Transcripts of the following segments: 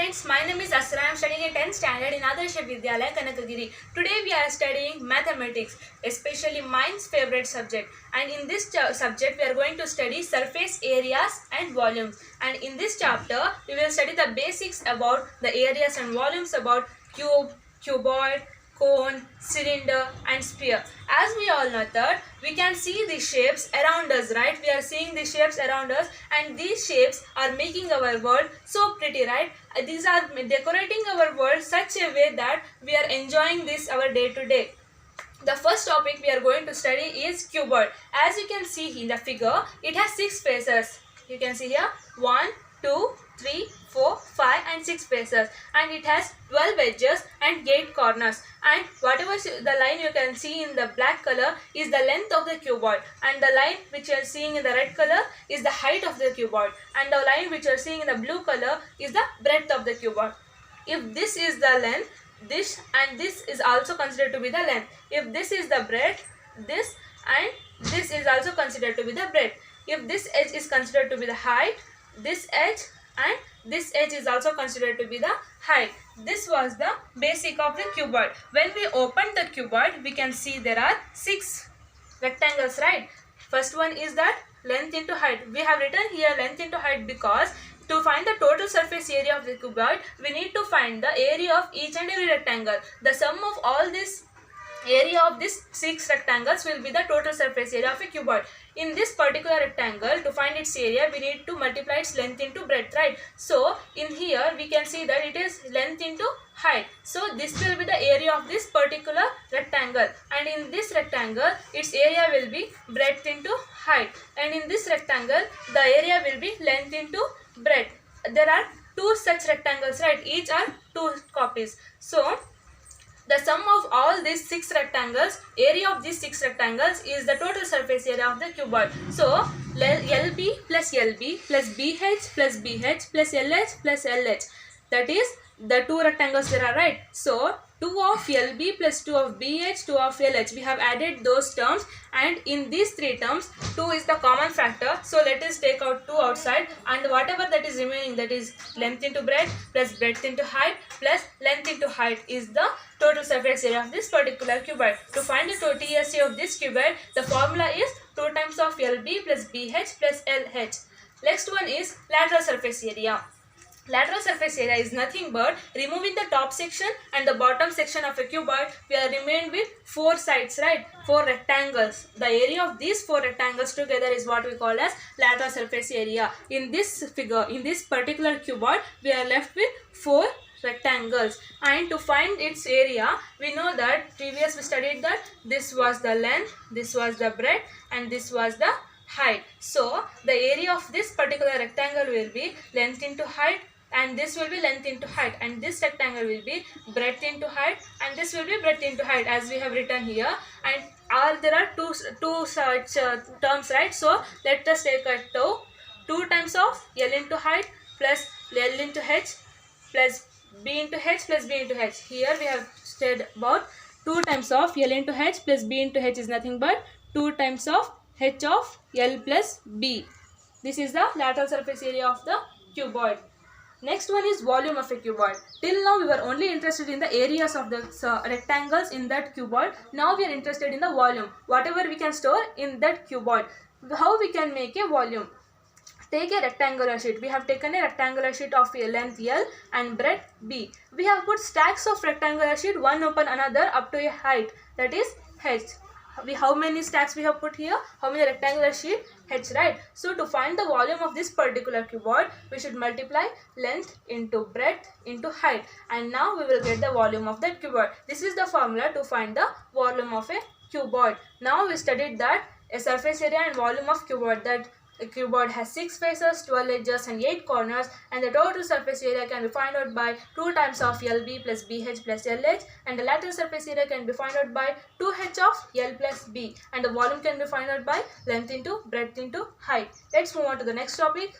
friends, my name is Asra. I am studying in 10th standard in Adarsh Vidyalaya, Kanakagiri. Today we are studying mathematics, especially mine's favorite subject. And in this subject we are going to study surface areas and volumes. And in this chapter we will study the basics about the areas and volumes about cube, cuboid, cone, cylinder and sphere. As we all know that we can see the shapes around us, right? We are seeing the shapes around us and these shapes are making our world so pretty, right? These are decorating our world such a way that we are enjoying this our day to day. The first topic we are going to study is cuboid. As you can see in the figure, it has 6 faces. You can see here 1, 2, 3, 4, 5 and 6 faces, and it has 12 edges and 8 corners, and whatever the line you can see in the black color is the length of the cuboid, and the line which you are seeing in the red color is the height of the cuboid, and the line which you are seeing in the blue color is the breadth of the cuboid. If this is the length, this and this is also considered to be the length. If this is the breadth, this and this is also considered to be the breadth. If this edge is considered to be the height, this edge and this edge is also considered to be the height. This was the basic of the cuboid. When we open the cuboid, we can see there are 6 rectangles, right? First one is that length into height. We have written here length into height because to find the total surface area of the cuboid, we need to find the area of each and every rectangle. The sum of all this area of these 6 rectangles will be the total surface area of a cuboid. In this particular rectangle, to find its area, we need to multiply its length into breadth, right? So in here we can see that it is length into height. So this will be the area of this particular rectangle, and in this rectangle its area will be breadth into height, and in this rectangle the area will be length into breadth. There are 2 such rectangles, right? Each are 2 copies. So the sum of all these 6 rectangles, area of these 6 rectangles is the total surface area of the cuboid. So LB plus LB plus BH plus BH plus LH plus LH, that is the 2 rectangles there are, right? So 2 of LB plus 2 of BH, 2 of LH, we have added those terms, and in these 3 terms 2 is the common factor. So let us take out 2 outside, and whatever that is remaining, that is length into breadth plus breadth into height plus length into height, is the total surface area of this particular cuboid. To find the total TSA of this cuboid, the formula is 2 times of LB plus BH plus LH. Next one is lateral surface area. Lateral surface area is nothing but removing the top section and the bottom section of a cuboid. We are remained with 4 sides, right? 4 rectangles. The area of these 4 rectangles together is what we call as lateral surface area. In this figure, in this particular cuboid, we are left with 4 rectangles, and to find its area, we know that previous we studied that this was the length, this was the breadth, and this was the height. So the area of this particular rectangle will be length into height, and this will be length into height, and this rectangle will be breadth into height, and this will be breadth into height, as we have written here. And there are two such terms, right? So let us take a 2 times of L into height plus L into H plus B into H plus B into H. Here we have said about 2 times of L into H plus B into H is nothing but 2 times of H of L plus B. This is the lateral surface area of the cuboid. Next one is volume of a cuboid. Till now we were only interested in the areas of the rectangles in that cuboid. Now we are interested in the volume. Whatever we can store in that cuboid. How we can make a volume? Take a rectangular sheet. We have taken a rectangular sheet of length L and breadth B. We have put stacks of rectangular sheet one upon another up to a height, that is H. How many stacks we have put here? How many rectangular sheet? H, right? So to find the volume of this particular cuboid, we should multiply length into breadth into height, and now we will get the volume of that cuboid. This is the formula to find the volume of a cuboid. Now we studied that a surface area and volume of cuboid, that a cuboid has 6 faces, 12 edges and 8 corners, and the total surface area can be found out by 2 times of LB plus BH plus LH, and the lateral surface area can be found out by 2H of L plus B, and the volume can be found out by length into breadth into height. Let's move on to the next topic.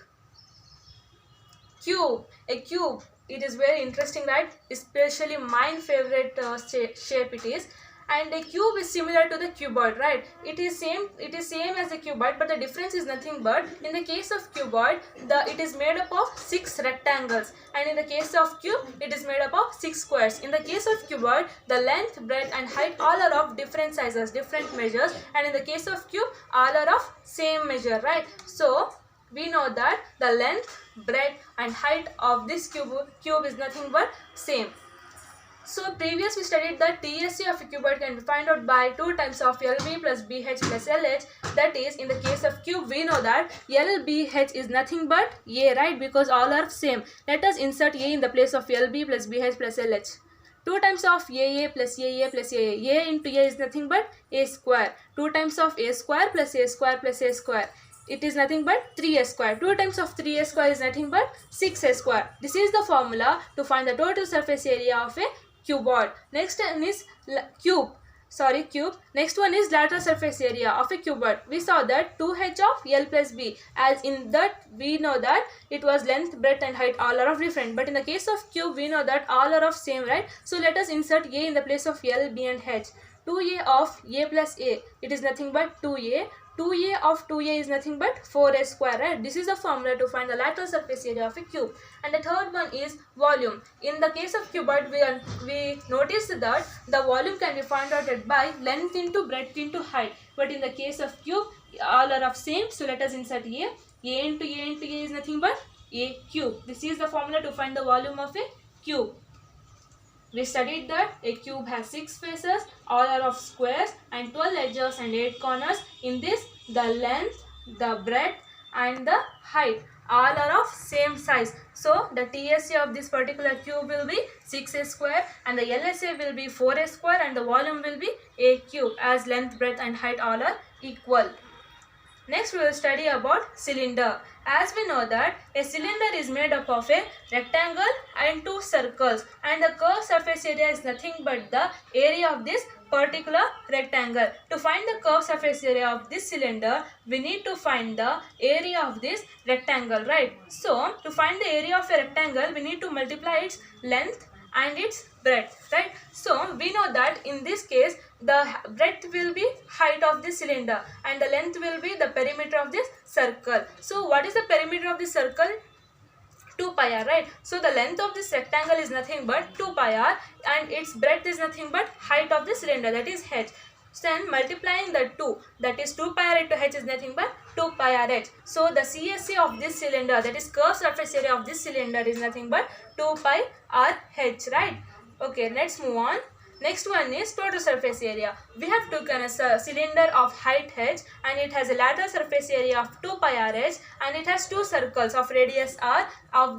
Cube. A cube. It is very interesting, right? Especially my favorite shape it is. and a cube is similar to the cuboid, right? It is same as the cuboid, but the difference is nothing but in the case of cuboid it is made up of 6 rectangles, and in the case of cube it is made up of 6 squares. In the case of cuboid, the length, breadth and height all are of different sizes, different measures, and in the case of cube all are of same measure, right? So we know that the length, breadth and height of this cube is nothing but same. So previous we studied that TSA of a cuboid can be found out by 2 times of LB plus BH plus LH. That is, in the case of cube we know that LBH is nothing but A, right? Because all are same. Let us insert A in the place of LB plus BH plus LH. 2 times of AA plus AA plus AA. A into A is nothing but A square. 2 times of A square plus A square plus A square. It is nothing but 3A square. 2 times of 3A square is nothing but 6A square. This is the formula to find the total surface area of a cuboid. Next one is cube. Next one is lateral surface area of a cuboid. We saw that 2h of L plus B. As in that we know that it was length, breadth and height all are of different. But in the case of cube we know that all are of same, right? So let us insert A in the place of L, B and H. 2A of A plus A. It is nothing but 2A. 2A of 2A is nothing but 4A square, right? This is the formula to find the lateral surface area of a cube. And the third one is volume. In the case of cuboid, we noticed that the volume can be found out by length into breadth into height. But in the case of cube, all are of same. So let us insert A. A into A into A is nothing but A cube. This is the formula to find the volume of a cube. We studied that a cube has 6 faces, all are of squares and 12 edges and 8 corners. In this, the length, the breadth and the height all are of same size. So, the TSA of this particular cube will be 6A square and the LSA will be 4A square and the volume will be A cube, as length, breadth and height all are equal. Next we will study about cylinder. As we know that a cylinder is made up of a rectangle and 2 circles, and the curved surface area is nothing but the area of this particular rectangle. To find the curved surface area of this cylinder, we need to find the area of this rectangle, right? So to find the area of a rectangle, we need to multiply its length and its breadth, right? So we know that in this case the breadth will be height of the cylinder and the length will be the perimeter of this circle. So what is the perimeter of the circle? 2 pi r, right? So the length of this rectangle is nothing but 2 pi r and its breadth is nothing but height of the cylinder, that is h. Then multiplying the 2, that is 2 pi r into h is nothing but 2 pi r h. So the CSA of this cylinder, that is curved surface area of this cylinder, is nothing but 2 pi r h, right? Okay, let's move on. Next one is total surface area. We have taken a cylinder of height h and it has a lateral surface area of 2 pi r h and it has 2 circles of radius r, of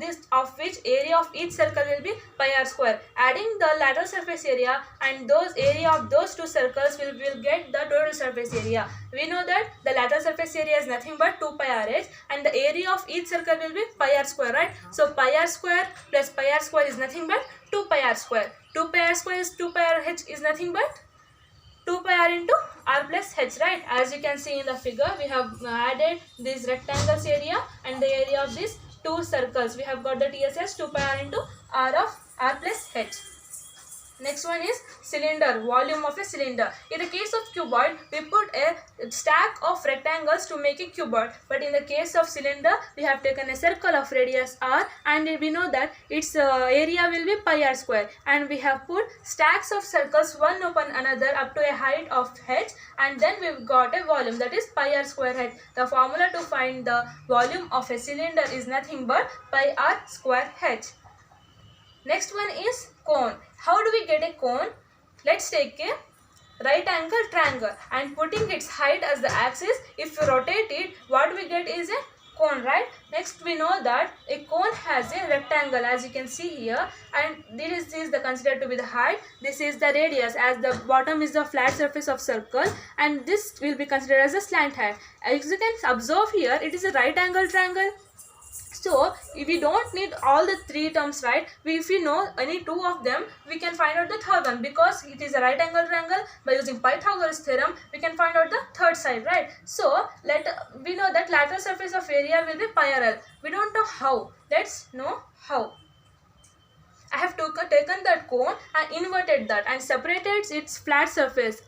which area of each circle will be pi r square. Adding the lateral surface area and those area of those 2 circles will get the total surface area. We know that the lateral surface area is nothing but 2 pi r h and the area of each circle will be pi r square, right? So pi r square plus pi r square is nothing but 2 pi r square. 2 pi r square is 2 pi r h is nothing but 2 pi r into r plus h, right? As you can see in the figure, we have added this rectangle's area and the area of these 2 circles. We have got the TSS 2 pi r into r of r plus h. Next one is cylinder, volume of a cylinder. In the case of cuboid, we put a stack of rectangles to make a cuboid. But in the case of cylinder, we have taken a circle of radius r and we know that its area will be pi r square. And we have put stacks of circles one upon another up to a height of h and then we've got a volume, that is pi r square h. The formula to find the volume of a cylinder is nothing but pi r square h. Next one is cone. How do we get a cone? Let's take a right angle triangle and putting its height as the axis, if you rotate it, what we get is a cone, right? Next we know that a cone has a rectangle, as you can see here, and this is the considered to be the height, this is the radius, as the bottom is the flat surface of circle, and this will be considered as a slant height. As you can observe here, it is a right angle triangle. So if we don't need all the 3 terms, right? If we know any 2 of them, we can find out the third one, because it is a right angle triangle. By using Pythagoras theorem, we can find out the third side, right? So we know that lateral surface of area will be pi r l. We don't know how. Let's know how. I have taken that cone and inverted that and separated its flat surface,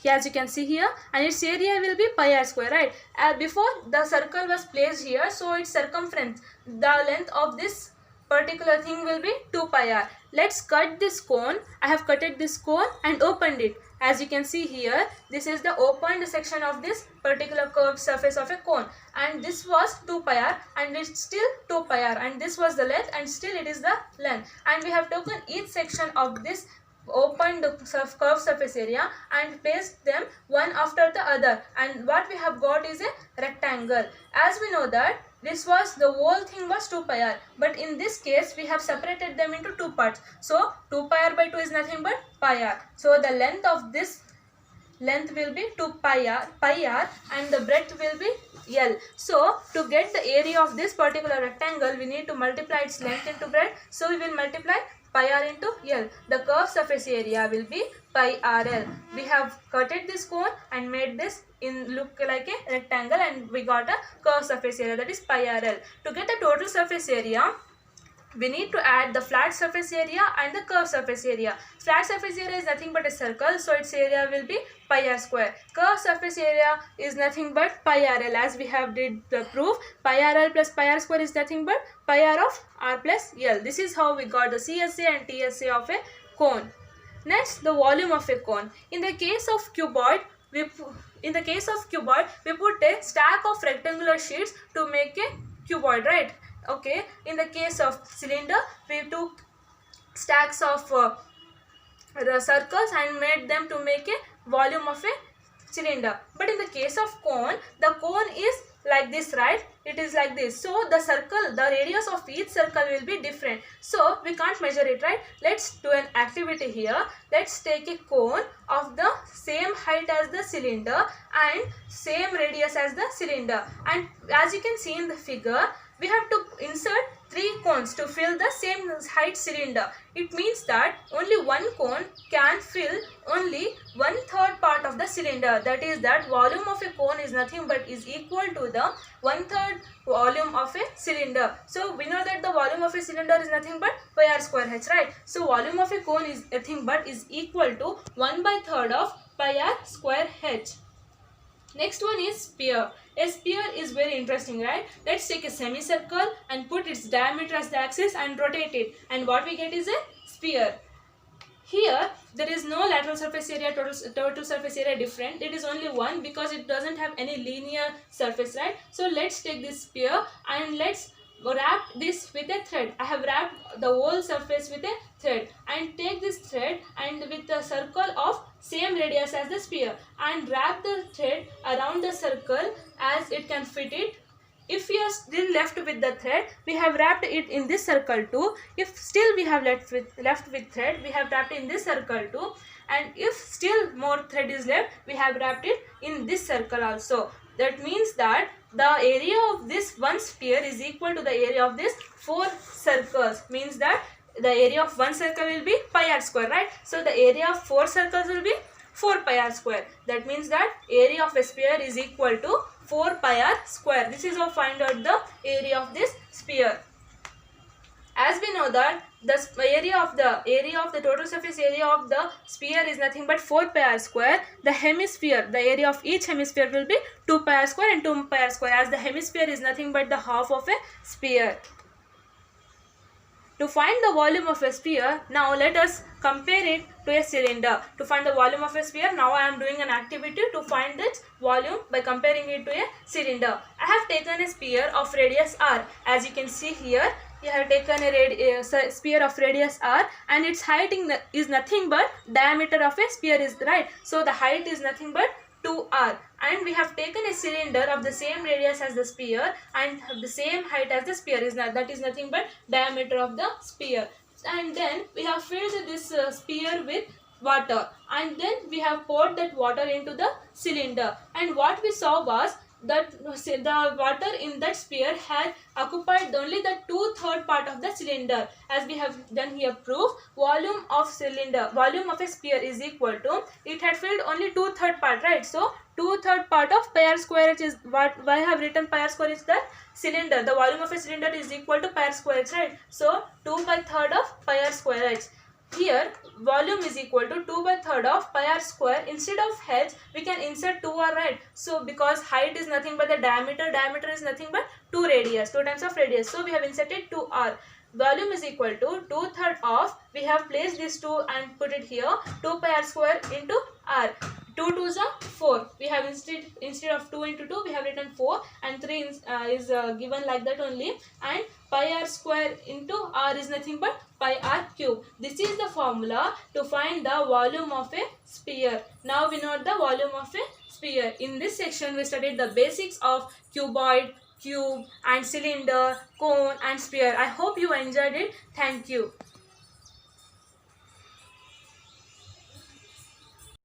as you can see here, and its area will be pi r square, right? Before the circle was placed here, so its circumference, the length of this particular thing will be 2 pi r. Let's cut this cone. I have cutted this cone and opened it. As you can see here, this is the opened section of this particular curved surface of a cone, and this was 2 pi r and it's still 2 pi r, and this was the length and still it is the length, and we have taken each section of this opened curved surface area and placed them one after the other, and what we have got is a rectangle. As we know that this was the whole thing was 2 pi r, but in this case we have separated them into two parts. So 2 pi r by 2 is nothing but pi r. So the length of this length will be 2 pi r and the breadth will be L. So to get the area of this particular rectangle, we need to multiply its length into breadth. So we will multiply pi r into L. The curved surface area will be pi rl. We have cutted this cone and made this in look like a rectangle, and we got a curved surface area, that is pi rl. To get the total surface area, we need to add the flat surface area and the curved surface area. Flat surface area is nothing but a circle, so its area will be pi r square. Curved surface area is nothing but pi rl, as we have did the proof. Pi rl plus pi r square is nothing but pi r of r plus L. This is how we got the CSA and TSA of a cone. Next, the volume of a cone. In the case of cuboid, we put a stack of rectangular sheets to make a cuboid, right? Okay, in the case of cylinder, we took stacks of circles and made them to make a volume of a cylinder. But in the case of cone, the cone is like this, right? It is like this. So the circle, the radius of each circle will be different. So we can't measure it, right? Let's do an activity here. Let's take a cone of the same height as the cylinder and same radius as the cylinder. And as you can see in the figure, we have to insert 3 cones to fill the same height cylinder. It means that only one cone can fill only 1/3 part of the cylinder. That is that volume of a cone is nothing but is equal to the 1/3 volume of a cylinder. So we know that the volume of a cylinder is nothing but pi r square h, right? So volume of a cone is nothing but is equal to 1/3 of pi r square h. Next one is sphere. A sphere is very interesting, right? Let's take a semicircle and put its diameter as the axis and rotate it, and what we get is a sphere. Here there is no lateral surface area, total surface area different. It is only one because it doesn't have any linear surface, right? So let's take this sphere and let's wrap this with a thread. I have wrapped the whole surface with a thread, and take this thread and with a circle of same radius as the sphere and wrap the thread around the circle as it can fit it. If we are still left with the thread, we have wrapped it in this circle too. If still we have left with thread, we have wrapped in this circle too. And if still more thread is left, we have wrapped it in this circle also. That means that the area of this one sphere is equal to the area of this 4 circles. Means that the area of one circle will be pi r square, right? So the area of 4 circles will be 4 pi r square. That means that area of a sphere is equal to 4 pi r square. This is how find out the area of this sphere. As we know that the area of the total surface area of the sphere is nothing but 4 pi r square. The hemisphere, the area of each hemisphere will be 2 pi r square and 2 pi r square, as the hemisphere is nothing but the half of a sphere. To find the volume of a sphere, now let us compare it to a cylinder. To find the volume of a sphere, now I am doing an activity to find its volume by comparing it to a cylinder. I have taken a sphere of radius r. As you can see here, I have taken a sphere of radius r, and its height is nothing but diameter of a sphere is, right? So the height is nothing but 2r, and we have taken a cylinder of the same radius as the sphere and have the same height as the sphere is that is nothing but diameter of the sphere. And then we have filled this sphere with water, and then we have poured that water into the cylinder, and what we saw was that the water in that sphere had occupied only the 2/3 part of the cylinder. As we have done here proof, volume of a sphere is equal to, it had filled only 2/3 part, right? So 2/3 part of pi r square h is what, why I have written pi r square is that cylinder, the volume of a cylinder is equal to pi r square h, right? So 2/3 of pi r square h. Here volume is equal to 2/3 of pi r square. Instead of h we can insert 2r, right? So because height is nothing but the diameter is nothing but 2 radius, 2 times of radius, so we have inserted 2r. Volume is equal to 2/3 of, we have placed this 2 and put it here, 2 pi r square into r. 2 2s are 4. We have instead of 2 into 2 we have written 4, and 3 is given like that only, and pi r square into r is nothing but pi r cube. This is the formula to find the volume of a sphere. Now we know the volume of a sphere. In this section we studied the basics of cuboid, cube and cylinder, cone and sphere. I hope you enjoyed it. Thank you.